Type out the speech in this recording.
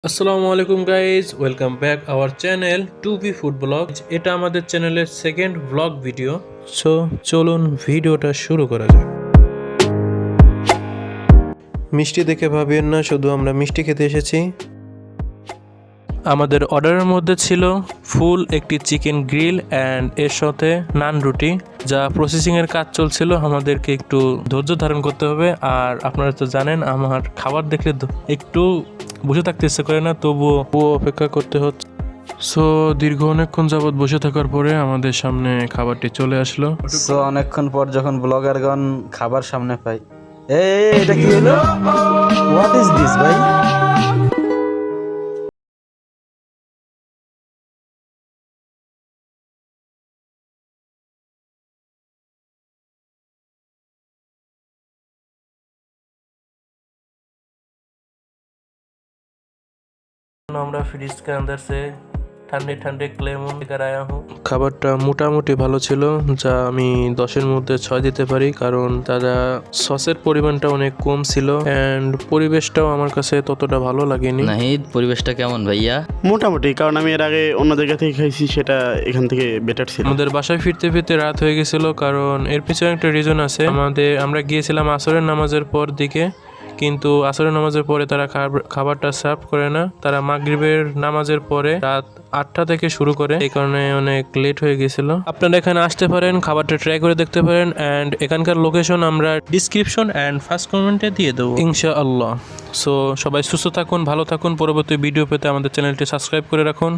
আসসালামু আলাইকুম guys, welcome back our channel to B food blog. এটা আমাদের চ্যানেলের সেকেন্ড ব্লগ ভিডিও। সো চলুন ভিডিওটা শুরু করা যাক। মিষ্টি দেখে ভাবিয়েন না, শুধু আমরা মিষ্টি খেতে এসেছি। আমাদের অর্ডারের মধ্যে ছিল ফুল একটি চিকেন গ্রিল অ্যান্ড এর সাথে নান রুটি, যা প্রসেসিংয়ের কাজ চলছিল। আমাদেরকে একটু ধৈর্য ধারণ করতে হবে। আর আপনারা তো জানেন আমার খাবার দেখলে একটু বসে থাকতে ইচ্ছে করে না, তবুও অপেক্ষা করতে হচ্ছে। সো দীর্ঘ অনেকক্ষণ যাবৎ বসে থাকার পরে আমাদের সামনে খাবারটি চলে আসলো। সো অনেকক্ষণ পর যখন ব্লগারগণ খাবার সামনে পাই, এটা কি হলো? হোয়াট ইজ দিস ভাই? আমরা फ्रिज के अंदर से ঠান্ডে ঠান্ডে লেমন लेकर आया हूँ। খাবারটা মোটামুটি ভালো ছিল, যা আমি 10-এর মধ্যে 6 দিতে পারি, কারণ তারা সসের পরিমাণটা অনেক কম ছিল অ্যান্ড পরিবেশটাও আমার কাছে ততটা ভালো লাগেনি। নাহিদ, পরিবেশটা কেমন ভাইয়া? মোটামুটি, কারণ আমি এর আগে অন্য জায়গা থেকে খাইছি, সেটা এখান থেকে বেটার ছিল। আমাদের বাসায় ফিরতে ফিরতে রাত হয়ে গেছিল, কারণ এর পিছনে একটা রিজন আছে। আমরা গিয়েছিলাম আসরের নামাজের পর দিকে, কিন্তু আসরের নামাজের পরে তারা খাবারটা সার্ভ করে না। তারা মাগরিবের নামাজের পরে রাত 8টা থেকে শুরু করে, এই কারণে অনেক লেট হয়ে গেছিল। আপনারা এখানে আসতে পারেন, খাবারটা ট্রাই করে দেখতে পারেন অ্যান্ড এখানকার লোকেশন আমরা ডিসক্রিপশন অ্যান্ড ফার্স্ট কমেন্টে দিয়ে দেবো ইনশাআল্লাহ। সো সবাই সুস্থ থাকুন, ভালো থাকুন। পরবর্তী ভিডিও পেতে আমাদের চ্যানেলটি সাবস্ক্রাইব করে রাখুন।